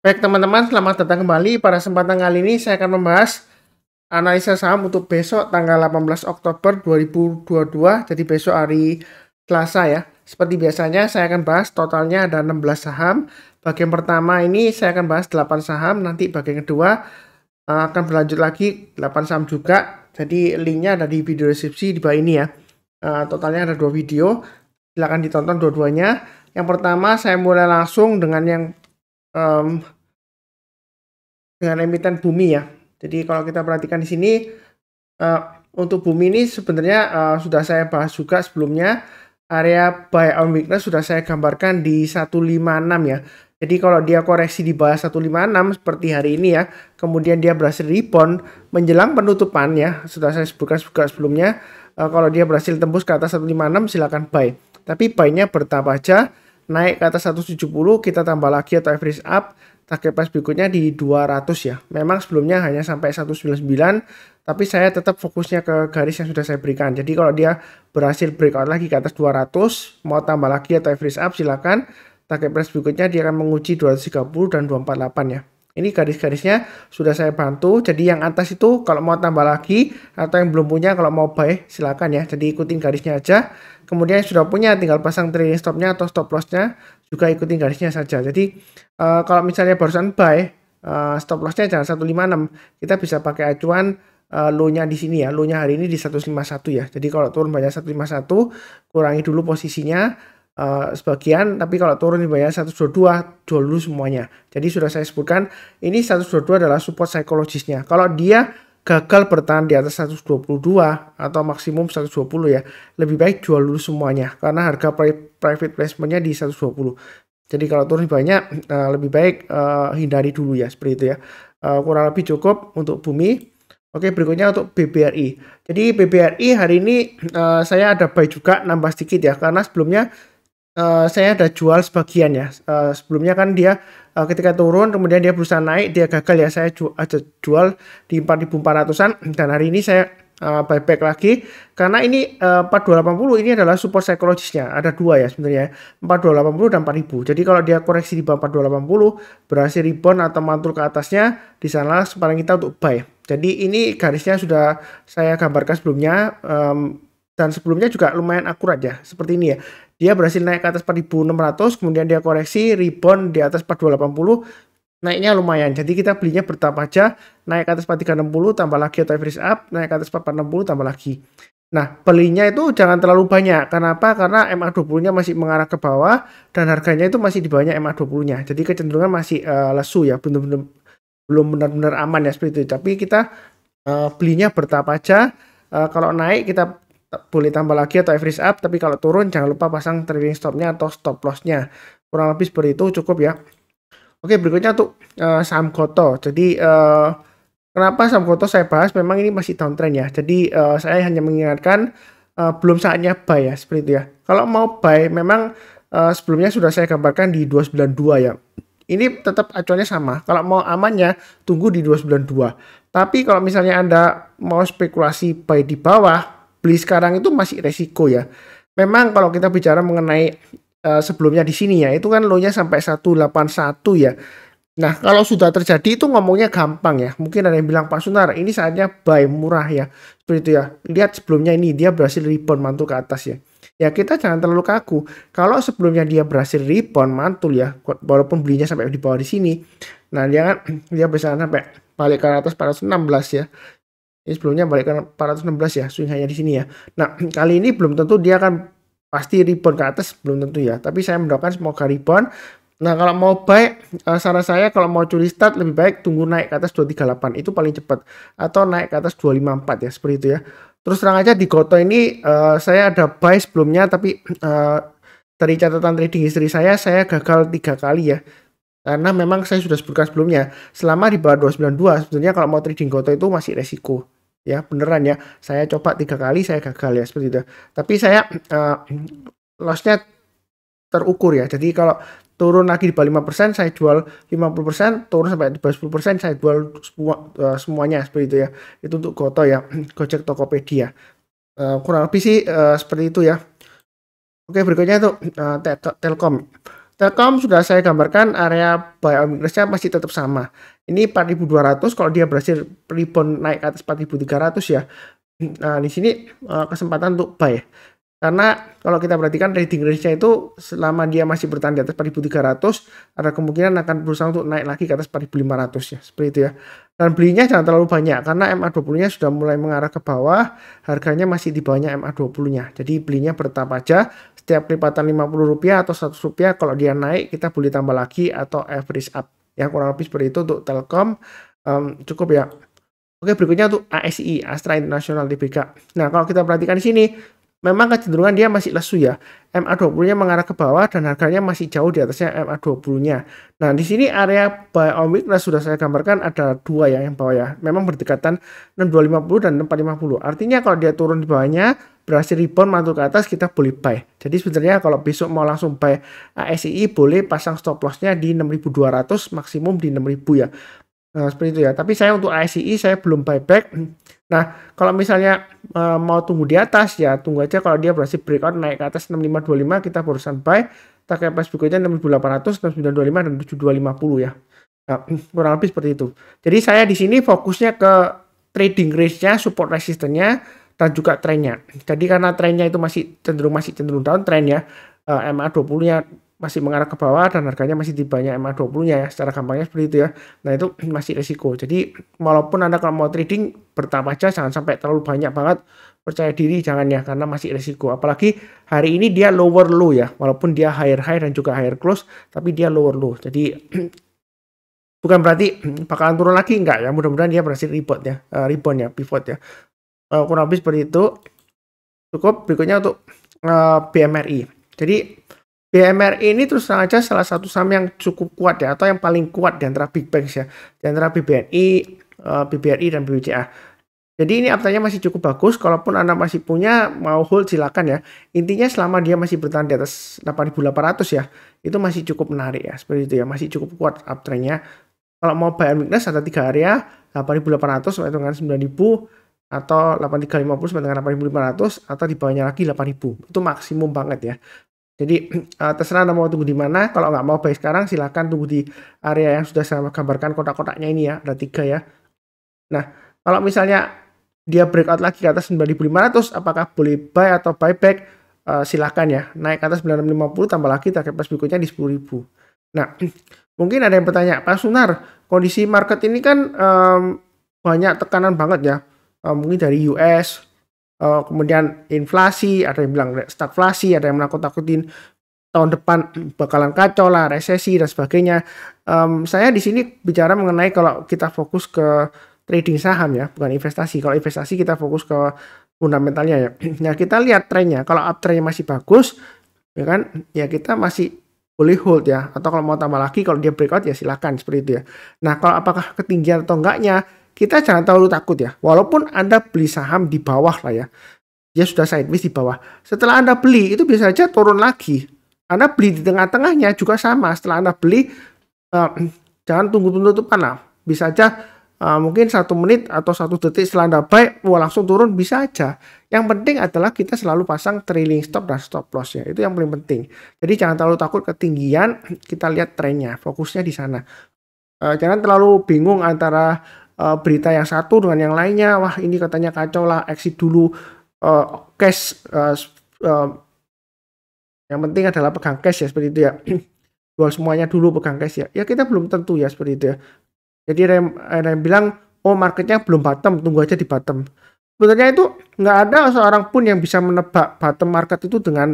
Baik teman-teman, selamat datang kembali. Pada kesempatan kali ini saya akan membahas analisa saham untuk besok tanggal 18 Oktober 2022. Jadi besok hari Selasa ya. Seperti biasanya saya akan bahas totalnya ada 16 saham. Bagian pertama ini saya akan bahas 8 saham. Nanti bagian kedua akan berlanjut lagi 8 saham juga. Jadi linknya ada di video deskripsi di bawah ini ya. Totalnya ada 2 video. Silahkan ditonton dua-duanya. Yang pertama saya mulai langsung dengan yang dengan emiten Bumi ya. Jadi kalau kita perhatikan di sini untuk Bumi ini sebenarnya sudah saya bahas juga sebelumnya. Area buy on weakness sudah saya gambarkan di 156 ya. Jadi kalau dia koreksi di bawah 156 seperti hari ini ya, kemudian dia berhasil rebound menjelang penutupan ya, sudah saya sebutkan juga sebelumnya. Kalau dia berhasil tembus ke atas 156 silakan buy. Tapi buy-nya bertahap aja, naik ke atas 170 kita tambah lagi atau average up. Target price berikutnya di 200 ya. Memang sebelumnya hanya sampai 199, tapi saya tetap fokusnya ke garis yang sudah saya berikan. Jadi kalau dia berhasil breakout lagi ke atas 200, mau tambah lagi atau average up silakan. Target price berikutnya dia akan menguji 230 dan 248 ya. Ini garis-garisnya sudah saya bantu. Jadi yang atas itu kalau mau tambah lagi atau yang belum punya kalau mau buy silakan ya. Jadi ikutin garisnya aja. Kemudian yang sudah punya tinggal pasang trailing stopnya atau stop lossnya juga ikutin garisnya saja. Jadi kalau misalnya barusan buy stop lossnya jangan 156. Kita bisa pakai acuan low-nya di sini ya. Low-nya hari ini di 151 ya. Jadi kalau turun banyak 151 kurangi dulu posisinya. Sebagian, tapi kalau turun di bawah 122 jual dulu semuanya. Jadi sudah saya sebutkan ini 122 adalah support psikologisnya. Kalau dia gagal bertahan di atas 122 atau maksimum 120 ya, lebih baik jual dulu semuanya karena harga private placement-nya di 120. Jadi kalau turun banyak lebih baik hindari dulu ya, seperti itu ya. Kurang lebih cukup untuk Bumi. Oke, berikutnya untuk BBRI. Jadi BBRI hari ini saya ada buy juga, nambah sedikit ya, karena sebelumnya saya ada jual sebagian ya. Sebelumnya kan dia ketika turun kemudian dia berusaha naik, dia gagal ya, saya ada jual di 4.400-an dan hari ini saya buyback lagi karena ini 4280 ini adalah support psikologisnya. Ada dua ya sebenarnya, 4280 dan 4000. Jadi kalau dia koreksi di bawah 4280 berhasil rebound atau mantul ke atasnya, di sana sepaling kita untuk buy. Jadi ini garisnya sudah saya gambarkan sebelumnya dan sebelumnya juga lumayan akurat ya, seperti ini ya. Dia berhasil naik ke atas 4.600, kemudian dia koreksi, rebound di atas 4.280, naiknya lumayan. Jadi kita belinya bertahap aja, naik ke atas 4.360, tambah lagi atau average up, naik ke atas 4.460, tambah lagi. Nah, belinya itu jangan terlalu banyak. Kenapa? Karena MA20-nya masih mengarah ke bawah, dan harganya itu masih di bawahnya MA20-nya. Jadi kecenderungan masih lesu ya, belum benar-benar aman ya, seperti itu. Tapi kita belinya bertahap aja, kalau naik kita boleh tambah lagi atau average up, tapi kalau turun jangan lupa pasang trailing stopnya atau stop lossnya. Kurang lebih seperti itu cukup ya. Oke, berikutnya untuk saham Gotoh. Jadi kenapa saham Gotoh saya bahas, memang ini masih downtrend ya. Jadi saya hanya mengingatkan belum saatnya buy ya, seperti itu ya. Kalau mau buy memang sebelumnya sudah saya gambarkan di 292 ya. Ini tetap acuannya sama. Kalau mau amannya tunggu di 292. Tapi kalau misalnya Anda mau spekulasi buy di bawah, beli sekarang itu masih resiko ya. Memang kalau kita bicara mengenai sebelumnya di sini ya, itu kan low-nya sampai 181 ya. Nah, kalau sudah terjadi itu ngomongnya gampang ya. Mungkin ada yang bilang, Pak Sunar, ini saatnya buy murah ya. Seperti itu ya. Lihat sebelumnya ini dia berhasil rebound mantul ke atas ya. Ya kita jangan terlalu kaku. Kalau sebelumnya dia berhasil rebound mantul ya, walaupun belinya sampai di bawah di sini. Nah, dia bisa sampai balik ke atas 416 ya. Ini sebelumnya balik ke 416 ya, swing hanya di sini ya. Nah, kali ini belum tentu dia akan pasti rebound ke atas, belum tentu ya. Tapi saya mendoakan semoga rebound. Nah, kalau mau buy, saran saya kalau mau curi start lebih baik tunggu naik ke atas 238, itu paling cepat. Atau naik ke atas 254 ya, seperti itu ya. Terus terang aja di Gotoh ini saya ada buy sebelumnya, tapi dari catatan trading history saya gagal 3 kali ya. Karena memang saya sudah sebutkan sebelumnya, selama di bawah 292, sebetulnya kalau mau trading Gotoh itu masih resiko. Ya beneran ya, saya coba 3 kali saya gagal ya, seperti itu. Tapi saya lossnya terukur ya, jadi kalau turun lagi di bawah 5% saya jual 50%, turun sampai di bawah 10% saya jual semuanya, seperti itu ya. Itu untuk Gotoh ya, Gojek Tokopedia. Kurang lebih sih seperti itu ya. Oke, berikutnya untuk Telkom. Telkom sudah saya gambarkan area buy on weakness-nya masih tetap sama. Ini 4.200 kalau dia berhasil rebound naik ke atas 4.300 ya. Nah, di sini kesempatan untuk buy. Karena kalau kita perhatikan trading range-nya itu selama dia masih bertahan di atas 4.300 ada kemungkinan akan berusaha untuk naik lagi ke atas 4.500 ya, seperti itu ya. Dan belinya jangan terlalu banyak karena MA20-nya sudah mulai mengarah ke bawah, harganya masih di bawahnya MA20-nya. Jadi belinya bertahap aja, setiap lipatan Rp50 atau Rp100 kalau dia naik kita boleh tambah lagi atau average up. Ya kurang lebih seperti itu untuk Telkom. Cukup ya. Oke, berikutnya untuk ASI, Astra International Tbk. Nah, kalau kita perhatikan di sini memang kecenderungan dia masih lesu ya. MA20-nya mengarah ke bawah dan harganya masih jauh di atasnya MA20-nya. Nah, di sini area buy on weakness sudah saya gambarkan ada dua ya yang bawah ya. Memang berdekatan 6250 dan 6450. Artinya kalau dia turun di bawahnya berhasil rebound mantul ke atas kita boleh buy. Jadi sebenarnya kalau besok mau langsung buy ASI boleh pasang stop loss-nya di 6200 maksimum di 6000 ya. Nah, seperti itu ya. Tapi saya untuk ASI saya belum buyback. Nah, kalau misalnya mau tunggu di atas ya tunggu aja kalau dia berhasil breakout naik ke atas 6525 kita barusan buy. Target price berikutnya 6800, 6925 dan 7250 ya. Nah, kurang lebih seperti itu. Jadi saya di sini fokusnya ke trading range-nya, support resistance-nya dan juga trennya. Jadi karena trennya itu masih cenderung downtrend ya. MA20-nya masih mengarah ke bawah dan harganya masih di bawahnya MA20-nya ya, secara gampangnya seperti itu ya. Nah, itu masih resiko. Jadi, walaupun Anda kalau mau trading bertahap aja jangan sampai terlalu banyak banget, percaya diri jangan ya karena masih resiko. Apalagi hari ini dia lower low ya, walaupun dia higher high dan juga higher close, tapi dia lower low. Jadi bukan berarti bakalan turun lagi enggak ya. Mudah-mudahan dia berhasil rebound ya, pivot ya. Kurang lebih seperti itu. Cukup. Berikutnya untuk BMRI. Jadi BMRI ini terus terang aja salah satu saham yang cukup kuat ya, atau yang paling kuat di antara big banks ya, di antara BBNI, BBRI dan BBCA. Jadi ini upside-nya masih cukup bagus. Kalaupun Anda masih punya mau hold silakan ya. Intinya selama dia masih bertahan di atas 8.800 ya, itu masih cukup menarik ya, seperti itu ya, masih cukup kuat uptrend-nya. Kalau mau buy and weakness ada 3 area, 8.800 sampai dengan 9.000 atau 8.350 sampai dengan 8.500 atau di bawahnya lagi 8.000. Itu maksimum banget ya. Jadi terserah Anda mau tunggu di mana. Kalau nggak mau buy sekarang silahkan tunggu di area yang sudah saya gambarkan kotak-kotaknya ini ya. Ada 3 ya. Nah, kalau misalnya dia breakout lagi ke atas 9.500 apakah boleh buy atau buyback? Silahkan ya. Naik ke atas 9.50 tambah lagi target price berikutnya di 10.000. Nah, mungkin ada yang bertanya, Pak Sunar, kondisi market ini kan banyak tekanan banget ya. Mungkin dari US, kemudian inflasi, ada yang bilang stagflasi, ada yang menakut-nakutin tahun depan bakalan kacau lah, resesi dan sebagainya. Saya di sini bicara mengenai kalau kita fokus ke trading saham ya, bukan investasi. Kalau investasi kita fokus ke fundamentalnya ya. Nah, kita lihat trennya. Kalau uptrendnya masih bagus, ya kan, ya kita masih boleh hold ya. Atau kalau mau tambah lagi, kalau dia breakout ya silakan seperti itu ya. Nah, kalau apakah ketinggian atau enggaknya, kita jangan terlalu takut ya. Walaupun Anda beli saham di bawah lah ya. Dia sudah sideways di bawah. Setelah Anda beli, itu bisa saja turun lagi. Anda beli di tengah-tengahnya juga sama. Setelah Anda beli, jangan tunggu penutupan lah. Bisa aja mungkin 1 menit atau 1 detik setelah Anda buy, langsung turun bisa aja. Yang penting adalah kita selalu pasang trailing stop dan stop loss ya. Itu yang paling penting. Jadi jangan terlalu takut ketinggian, kita lihat trennya. Fokusnya di sana. Jangan terlalu bingung antara berita yang satu dengan yang lainnya. Wah, ini katanya kacau lah, exit dulu, cash, yang penting adalah pegang cash ya, seperti itu ya. Jual semuanya dulu, pegang cash ya. Ya kita belum tentu ya, seperti itu ya. Jadi ada yang bilang, oh marketnya belum bottom, tunggu aja di bottom. Sebenarnya itu nggak ada seorang pun yang bisa menebak bottom market itu dengan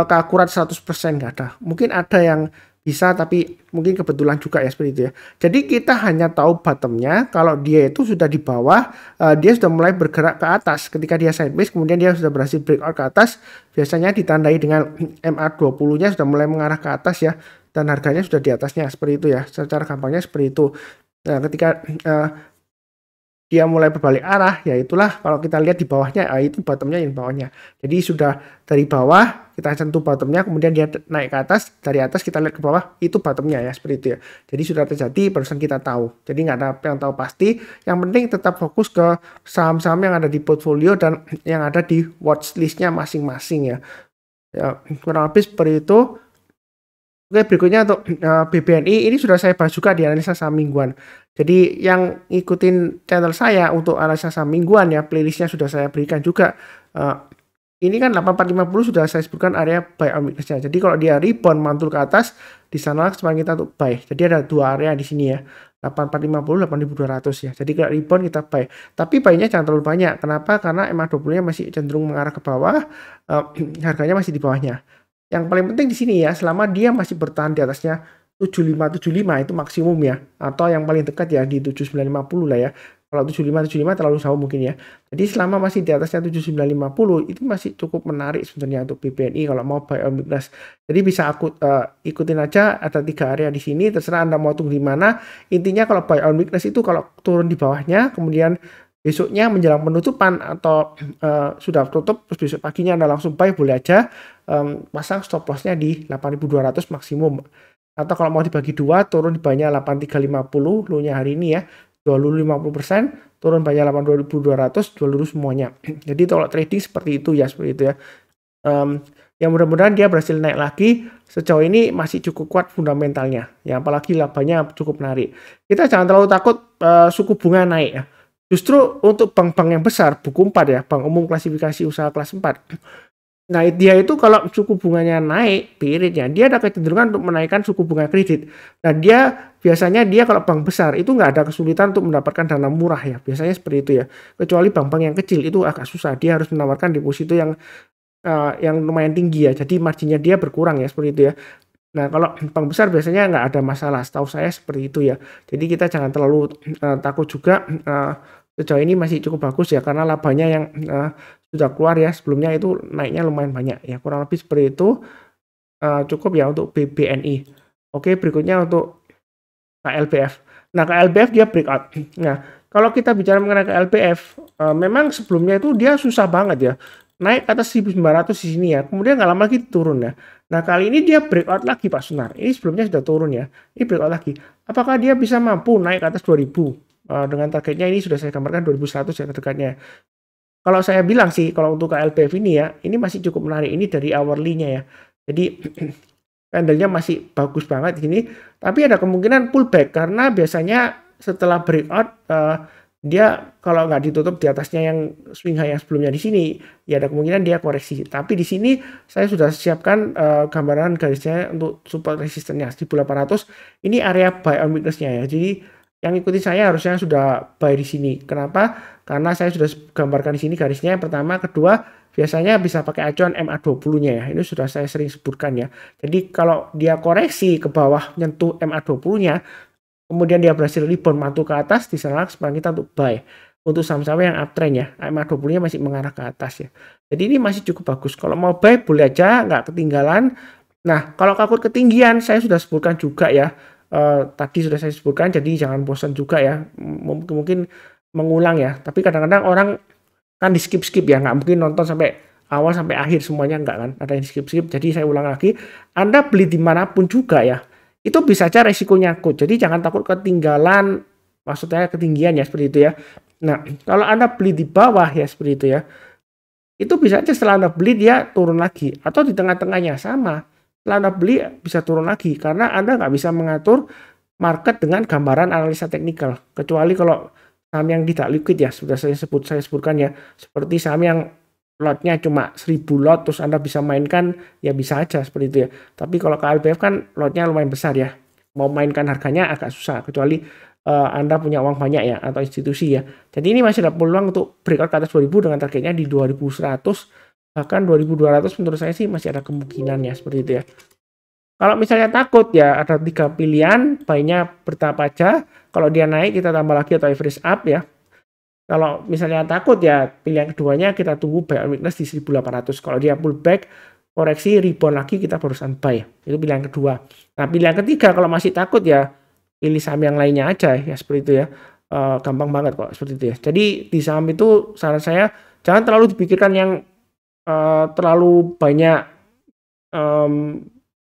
keakurat 100%, nggak ada. Mungkin ada yang bisa, tapi mungkin kebetulan juga ya, seperti itu ya. Jadi kita hanya tahu bottomnya kalau dia itu sudah di bawah, dia sudah mulai bergerak ke atas. Ketika dia sideways, kemudian dia sudah berhasil breakout ke atas, biasanya ditandai dengan MA20-nya sudah mulai mengarah ke atas ya, dan harganya sudah di atasnya, seperti itu ya. Secara gampangnya seperti itu. Nah, ketika dia mulai berbalik arah, ya itulah kalau kita lihat di bawahnya, itu bottomnya yang bawahnya. Jadi sudah dari bawah, kita sentuh bottomnya, kemudian dia naik ke atas, dari atas kita lihat ke bawah, itu bottomnya ya, seperti itu ya. Jadi sudah terjadi, barusan kita tahu. Jadi nggak ada yang tahu pasti, yang penting tetap fokus ke saham-saham yang ada di portfolio dan yang ada di watchlist-nya masing-masing ya. Ya, kurang lebih seperti itu. Oke, berikutnya untuk BBNI ini sudah saya bahas juga di analisa saham mingguan. Jadi yang ngikutin channel saya untuk analisa saham mingguan ya, playlistnya sudah saya berikan juga. Ini kan 8450 sudah saya sebutkan area buy on weakness-nya. Jadi kalau dia rebound mantul ke atas, di sana kesempatan kita untuk buy. Jadi ada dua area di sini ya. 8450, 8200 ya. Jadi kalau rebound kita buy. Tapi buy-nya jangan terlalu banyak. Kenapa? Karena MA20-nya masih cenderung mengarah ke bawah. Harganya masih di bawahnya. Yang paling penting di sini ya, selama dia masih bertahan di atasnya 7575 itu maksimum ya. Atau yang paling dekat ya di 7950 lah ya. Kalau 7575 terlalu jauh mungkin ya. Jadi selama masih di atasnya 7950 itu masih cukup menarik sebenarnya untuk BBNI kalau mau buy on weakness. Jadi bisa aku ikutin aja, ada 3 area di sini, terserah Anda mau tunggu di mana. Intinya kalau buy on weakness itu kalau turun di bawahnya, kemudian besoknya menjelang penutupan atau sudah tutup terus besok paginya Anda langsung buy, boleh aja pasang stop loss-nya di 8200 maksimum. Atau kalau mau dibagi dua, turun di bawahnya 8350 low-nya hari ini ya. Jual dulu 50%, turun banyak 8200, jual dulu semuanya. Jadi kalau trading seperti itu ya, seperti itu ya. Yang mudah-mudahan dia berhasil naik lagi. Sejauh ini masih cukup kuat fundamentalnya. Ya, apalagi labanya cukup menarik. Kita jangan terlalu takut suku bunga naik ya. Justru untuk bank-bank yang besar, buku 4 ya, bank umum klasifikasi usaha kelas 4. Nah, dia itu kalau suku bunganya naik, bi rate-nya, dia ada kecenderungan untuk menaikkan suku bunga kredit. Dan dia biasanya kalau bank besar itu nggak ada kesulitan untuk mendapatkan dana murah ya. Biasanya seperti itu ya. Kecuali bank-bank yang kecil itu agak susah. Dia harus menawarkan deposito yang lumayan tinggi ya. Jadi marginnya dia berkurang ya, seperti itu ya. Nah, kalau bank besar biasanya nggak ada masalah. Setahu saya seperti itu ya. Jadi kita jangan terlalu takut juga. Sejauh ini masih cukup bagus ya, karena labanya yang sudah keluar ya, sebelumnya itu naiknya lumayan banyak ya, kurang lebih seperti itu. Cukup ya untuk BBNI. Oke, berikutnya untuk KLBF. Nah, KLBF dia breakout. Nah, kalau kita bicara mengenai KLBF, memang sebelumnya itu dia susah banget ya, naik ke atas 1900 di sini ya, kemudian nggak lama lagi turun ya. Nah, kali ini dia breakout lagi Pak Sunar. Ini sebelumnya sudah turun ya, ini breakout lagi. Apakah dia bisa mampu naik ke atas 2000? Dengan targetnya ini sudah saya gambarkan 2100 ya terdekatnya. Kalau saya bilang sih, kalau untuk KLBF ini ya, ini masih cukup menarik. Ini dari hourly-nya ya. Jadi candle-nya masih bagus banget di sini. Tapi ada kemungkinan pullback karena biasanya setelah breakout dia kalau nggak ditutup di atasnya yang swing high yang sebelumnya di sini, ya ada kemungkinan dia koreksi. Tapi di sini saya sudah siapkan gambaran garisnya untuk support resistennya 1800. Ini area buy on weakness-nya ya. Jadi yang ikuti saya harusnya sudah buy di sini. Kenapa? Karena saya sudah gambarkan di sini garisnya. Yang pertama, kedua, biasanya bisa pakai acuan MA20-nya ya. Ini sudah saya sering sebutkan ya. Jadi kalau dia koreksi ke bawah nyentuh MA20-nya, kemudian dia berhasil rebound mantul ke atas, di sana kesempatan kita untuk buy. Untuk saham-saham yang uptrend ya, MA20-nya masih mengarah ke atas ya. Jadi ini masih cukup bagus. Kalau mau buy boleh aja, nggak ketinggalan. Nah, kalau takut ketinggian, saya sudah sebutkan juga ya. Tadi sudah saya sebutkan, jadi jangan bosan juga ya, mungkin mengulang ya. Tapi kadang-kadang orang kan di skip-skip ya, nggak mungkin nonton sampai awal sampai akhir semuanya, nggak kan, ada yang skip-skip. Jadi saya ulang lagi, Anda beli dimanapun juga ya, itu bisa aja resiko nyangkut. Jadi jangan takut ketinggalan, maksudnya ketinggian ya, seperti itu ya. Nah, kalau Anda beli di bawah ya, seperti itu ya, itu bisa aja setelah Anda beli dia turun lagi, atau di tengah-tengahnya sama. Setelah Anda beli bisa turun lagi karena Anda nggak bisa mengatur market dengan gambaran analisa teknikal. Kecuali kalau saham yang tidak liquid ya, sudah saya sebutkan ya, seperti saham yang lotnya cuma 1000 lot terus Anda bisa mainkan, ya bisa aja seperti itu ya. Tapi kalau KLBF kan lotnya lumayan besar ya, mau mainkan harganya agak susah, kecuali Anda punya uang banyak ya, atau institusi ya. Jadi ini masih ada peluang untuk breakout ke atas 2000 dengan targetnya di 2100. Bahkan 2200 menurut saya sih masih ada kemungkinan ya, seperti itu ya. Kalau misalnya takut ya, ada 3 pilihan, buy-nya bertahap aja. Kalau dia naik kita tambah lagi atau average up ya. Kalau misalnya takut ya, pilihan keduanya kita tunggu buy on weakness di 1800. Kalau dia pullback, koreksi, rebound lagi, kita barusan buy. Itu pilihan kedua. Nah, pilihan ketiga kalau masih takut ya, pilih saham yang lainnya aja ya, seperti itu ya. Gampang banget kok, seperti itu ya. Jadi di saham itu saran saya jangan terlalu dipikirkan yang terlalu banyak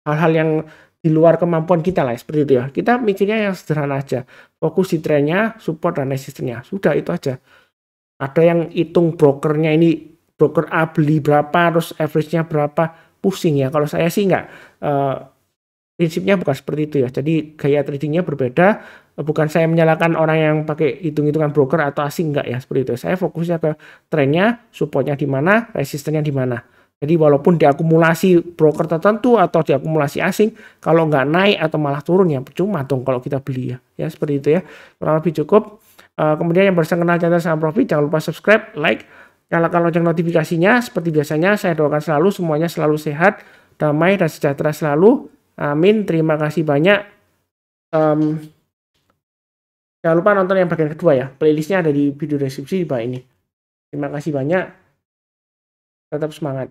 hal-hal yang di luar kemampuan kita lah, seperti itu ya. Kita mikirnya yang sederhana aja, fokus di trennya, support dan resistennya, sudah itu aja. Ada yang hitung brokernya, ini broker A beli berapa, terus average-nya berapa, pusing ya. Kalau saya sih nggak prinsipnya bukan seperti itu ya. Jadi gaya tradingnya berbeda. Bukan saya menyalahkan orang yang pakai hitung-hitungan broker atau asing, enggak ya seperti itu. Saya fokusnya ke trennya, supportnya di mana, resistennya di mana. Jadi walaupun diakumulasi broker tertentu atau diakumulasi asing, kalau nggak naik atau malah turun ya percuma dong kalau kita beli ya. Ya seperti itu ya. Kurang lebih cukup. Kemudian yang baru kenal channel Saham Profit, jangan lupa subscribe, like, nyalakan lonceng notifikasinya. Seperti biasanya saya doakan selalu semuanya selalu sehat, damai dan sejahtera selalu. Amin. Terima kasih banyak. Jangan lupa nonton yang bagian kedua ya. Playlistnya ada di video deskripsi di bawah ini. Terima kasih banyak. Tetap semangat.